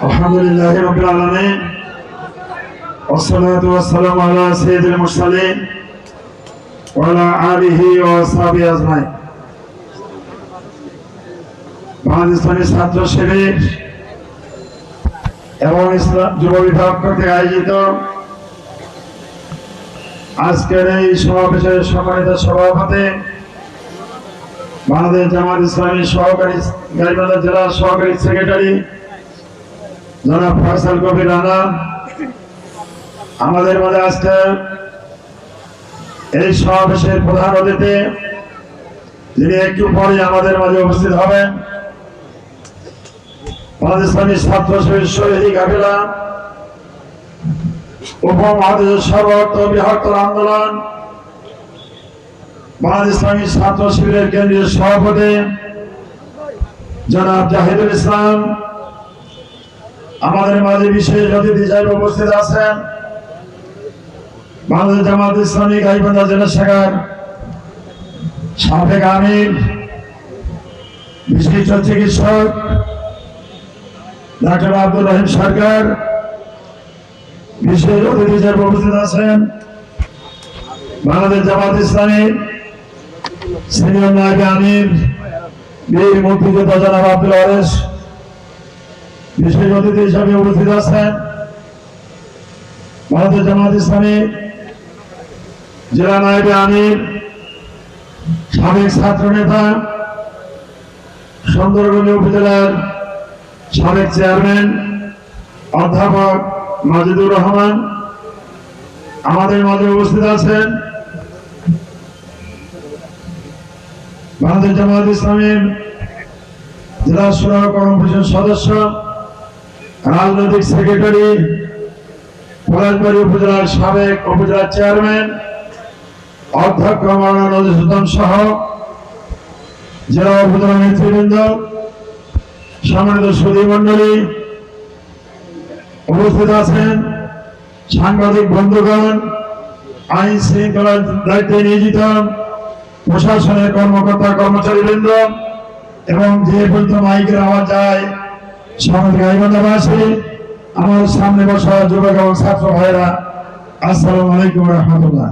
আলহামদুলিল্লাহি রাব্বিল আলামিন والصلاة والسلام على سيد المرسلين وعلى آله وصحبه أجمعين। বাংলাদেশ ছাত্র শিবির এবং যুব বিভাগ কর্তৃক আয়োজিত আজকের এই সমাবেশের সম্মানিত সভাপতি বাংলাদেশ জামাত ইসলামী সহকারী গাইবান্ধা জেলা সহকারী সেক্রেটারি জনাব ফয়সাল কবির রানা, আমাদের মাঝে আজকে এই সমাবেশের প্রধান অতিথি যিনি একটু পরে আমাদের মাঝে উপস্থিত হবেন, বাংলাদেশ ছাত্র শিবির শহীদ কাফেলা উপমহাদেশের সর্ববৃহত্তর আন্দোলন বাংলাদেশ ছাত্র শিবিরের কেন্দ্রীয় সভাপতি জনাব জাহিদুল ইসলাম, আমাদের মাঝে বিশেষ অতিথি হিসেবে উপস্থিত আছেন বাংলাদেশ জামাত ইসলামী গাইবান্ধা জেলা শাখার সাবেক আমির বিশিষ্ট চিকিৎসক ডাক্তার আব্দুর রহিম সরকার, বিশেষ অতিথি হিসেবে উপস্থিত আছেন বাংলাদেশ জামাত ইসলামী সিনিয়র নায়েবে আমির বীর মুক্তিযোদ্ধা জনাব আব্দুল ওয়ারেস, বিশেষ অতিথি হিসেবে উপস্থিত আছেন বাংলাদেশ জামাত ইসলামী জেলা নায়েবে আমির সাবেক ছাত্র নেতা সুন্দরবনী উপজেলার সাবেক চেয়ারম্যান অধ্যাপক মাজিদুর রহমান, আমাদের মাঝে উপস্থিত আছেন বাংলাদেশ জামাত ইসলামীর জেলা সুরা কর্মপরিষদ সদস্য রাজনৈতিক সেক্রেটারি পলাশবাড়ী উপজেলার সাবেক উপজেলা চেয়ারম্যান অধ্যক্ষ মাওলানা নজরুল সুলতান সহ জেলা উপজেলা নেতৃবৃন্দ, সম্মানিত সুধী মন্ডলী, উপস্থিত আছেন সাংবাদিক বন্ধুগণ, আইন শৃঙ্খলার দায়িত্বে নিয়োজিত প্রশাসনের কর্মকর্তা কর্মচারীবৃন্দ এবং যে পর্যন্ত মাইকের আওয়াজ যায় সমাজ গাইবান্ধাবাসী, আমার সামনে বসা যুবক এবং ছাত্র ভাইরা, আসসালামু আলাইকুম রহমতুল্লাহ।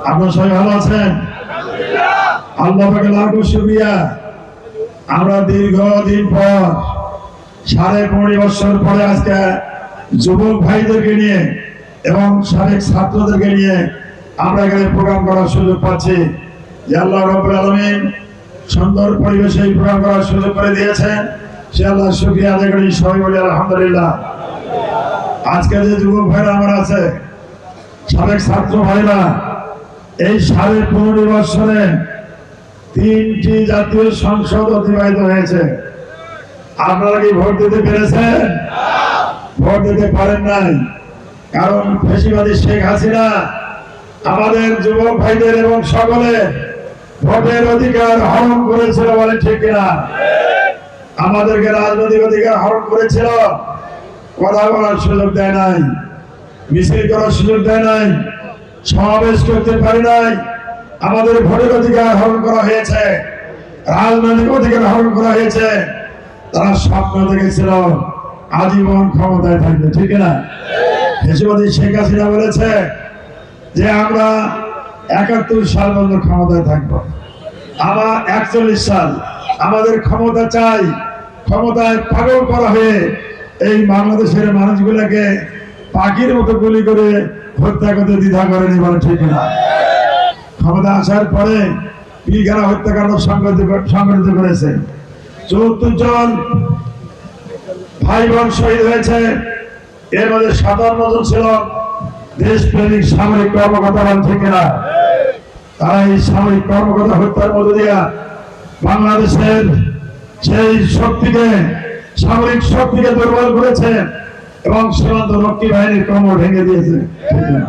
আপনারা সবাই ভালো আছেন? আল্লাহ পাকের লাখ শুকরিয়া। আমরা দীর্ঘদিন পর 15.5 বছর পরে আজকে যুবক ভাইদেরকে নিয়ে এবং সাবেক ছাত্রদেরকে নিয়ে আমরা এখানে প্রোগ্রাম করার সুযোগ পাচ্ছি। যে আল্লাহ রাব্বুল আলামিন সুন্দর পরিবেশে এই প্রোগ্রাম করার সুযোগ করে দিয়েছেন, সে আল্লাহ শুকরিয়া আদায় করি। সবাই বলি আলহামদুলিল্লাহ। আজকে যে যুবক ভাইরা আমার আছে, সাবেক ছাত্র ভাইরা, এই 15.5 বছরে 3টি জাতীয় সংসদ অতিবাহিত হয়েছে। আপনারা কি ভোট দিতে পেরেছেন? ভোট দিতে পারেন নাই, কারণ ফ্যাসিবাদী শেখ হাসিনা আমাদের যুবক ভাইদের এবং সকলে ভোটের অধিকার হরণ করেছিল, বলে ঠিক কিনা? আমাদেরকে রাজনৈতিক অধিকার হরণ করেছিল, কথা বলার সুযোগ দেয় নাই, মিছিল করার সুযোগ দেয় নাই, সমাবেশ করতে পারি নাই। আমাদের ভোটের অধিকার হরণ করা হয়েছে, রাজনৈতিক অধিকার হরণ করা হয়েছে। তারা স্বপ্ন দেখেছিল আজীবন ক্ষমতায় থাকবে, ঠিক না? ফ্যাসিবাদী শেখ হাসিনা বলেছে যে আমরা 71 সাল পর্যন্ত ক্ষমতায় থাকবো, আবার 41 সাল আমাদের ক্ষমতা চাই। ক্ষমতায় পাগল করা হয়ে এই বাংলাদেশের মানুষগুলোকে পাখির মতো গুলি করে হত্যা করতে দ্বিধা করেনি, বলে ঠিক না? ক্ষমতা আসার পরে পিলখানা হত্যাকাণ্ড সংগঠিত করেছে। 74 জন ভাই বোন শহীদ হয়েছে, এর মধ্যে 57 জন ছিল দেশপ্রেমিক সামরিক কর্মকর্তা, বলে ঠিক না? তারা এই সামরিক কর্মকর্তা হত্যার মধ্য দিয়া বাংলাদেশের সেই শক্তিকে, সামরিক শক্তিকে দুর্বল করেছে এবং সীমান্ত রক্ষী বাহিনীর কোমর ভেঙে দিয়েছে, ঠিক না?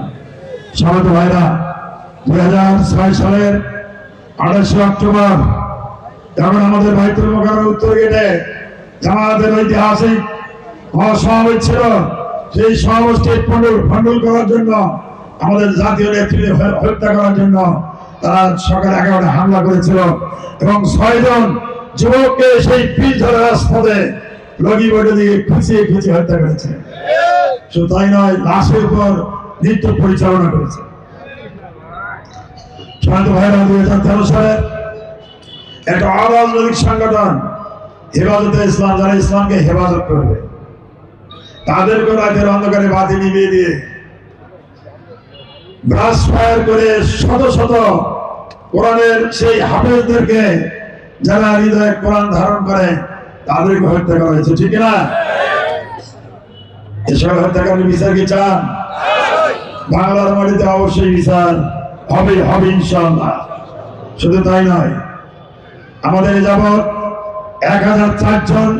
সমাজ ভাইরা, 2006 সালের 28 অক্টোবর যখন আমাদের বাইতুল মোকাররমের উত্তর গেটে জামাতের ঐতিহাসিক মহাসমাবেশ ছিল, সেই সমাবেশকে ভণ্ডুল করার জন্য, আমাদের জাতীয় নেতৃত্ব হত্যা করার জন্য তারা সকাল 11টায় হামলা করেছিল এবং 6 জন যুবককে সেই পিল ধরা রাজপথে লগি বটে দিয়ে খুঁচিয়ে খুঁচিয়ে হত্যা করেছে। শুধু তাই নয়, লাশের উপর নৃত্য পরিচালনা করেছে। শান্ত ভাইরা 2013 সালে একটা অরাজনৈতিক সংগঠন হেফাজতে ইসলাম, যারা ইসলামকে হেফাজত করবে, তাদেরকে রাতের অন্ধকারে বাতি নিভিয়ে দিয়ে ব্রাশ ফায়ার করে শত শত কোরআনের সেই হাফেজদেরকে, যারা হৃদয়ে কোরআন ধারণ করে, তাদেরকে হত্যা করা হয়েছে। ঠিক না? এসব হত্যাকারীর বিচার কি চান? বাংলার মাটিতে অবশ্যই বিচার হবে, হবে ইনশাআল্লাহ। শুধু তাই নয়, আমাদের যাবৎ 1004 জন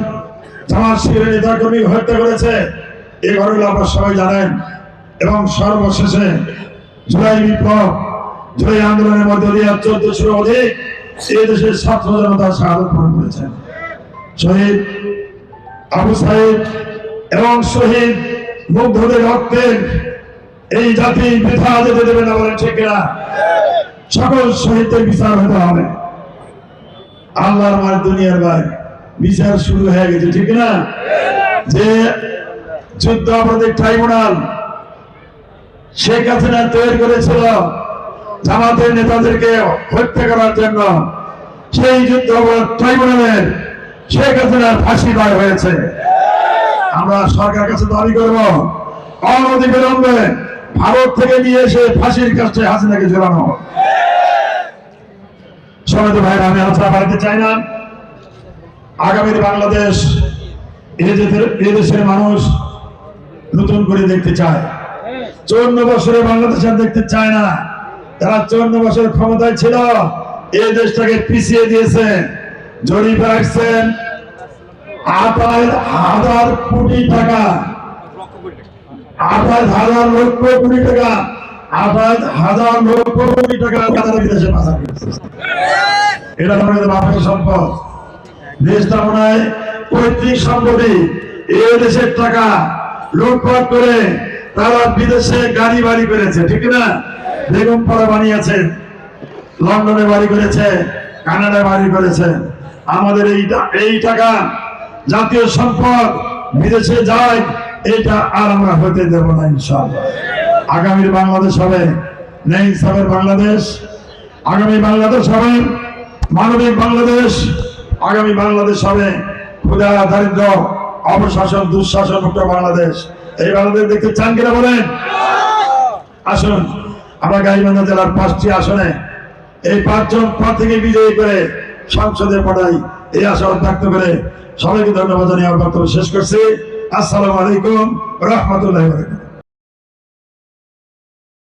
জামাত শিবিরের নেতাকর্মী হত্যা করেছে। এই ঘটনা আপনারা সবাই জানেন। এবং সর্বশেষে জুলাই বিপ্লব, জুলাই আন্দোলনের মধ্য দিয়ে 1400 অধিক এই দেশের ছাত্র জনতা শাহাদত বরণ করেছেন। শহীদ আবু সাইদ এবং শহীদ মুগ্ধদের রক্তের এই জাতি বৃথা যেতে দেবে না, বলেন ঠিক না? সকল শহীদদের বিচার হতে হবে। আল্লাহর মার দুনিয়ার ভাই বিচার শুরু হয়ে গেছে। ঠিক না? যে যুদ্ধ অপরাধী ট্রাইব্যুনাল শেখ হাসিনা তৈরি করেছিল জামাতের নেতাদেরকে হত্যা করার জন্য, সেই যুদ্ধ অপরাধ ট্রাইব্যুনালের শেখ হাসিনার ফাঁসি রায় হয়েছে। আমরা সরকারের কাছে দাবি করব, অনতিবিলম্বে ভারত থেকে নিয়ে এসে ফাঁসির কাছে হাসিনাকে ঝোলানো। সবাই তো ভাইরা, আমি আলোচনা বাড়াতে চাই না। আগামীর বাংলাদেশ এদেশের মানুষ নতুন করে দেখতে চায়। 54 বছরে বাংলাদেশ আর দেখতে চায় না। তারা 54 বছর ক্ষমতায় ছিল, এই দেশটাকে পিছিয়ে দিয়েছে। জরিপ রাখছেন 28,000 কোটি টাকা, 28,000 লক্ষ কোটি টাকা, 28,000 লক্ষ কোটি টাকা তারা বিদেশে পাচার করেছে। এটা আমাদের বাপের সম্পদ। দেশটা মনে হয় পৈতৃক সম্পত্তি। এই দেশের টাকা লুটপাট করে তারা বিদেশে গাড়ি বাড়ি করেছে। ঠিক না? বেগম পাড়া বানিয়েছে, লন্ডনে বাড়ি করেছে, কানাডায় বাড়ি করেছে। আমাদের এই টাকা জাতীয় সম্পদ বিদেশে যায়, এটা আর আমরা হতে দেব না ইনশাআল্লাহ। আগামীর বাংলাদেশ হবে ন্যায় ইনসাফের বাংলাদেশ। আগামী বাংলাদেশ হবে মানবিক বাংলাদেশ। আগামী বাংলাদেশ হবে ক্ষুধা, দারিদ্র, অপশাসন, দুঃশাসন মুক্ত বাংলাদেশ। এই বাংলাদেশ দেখতে চান কিনা বলেন? আসুন আমরা গাইবান্ধা জেলার 5টি আসনে এই 5 জন প্রার্থীকে বিজয়ী করে সংসদে পাঠাই, এই আশা ব্যক্ত করে সবাইকে ধন্যবাদ জানিয়ে আমার বক্তব্য শেষ করছি। আসসালামু আলাইকুম ওয়া রাহমাতুল্লাহি ওয়া বারাকাতুহু।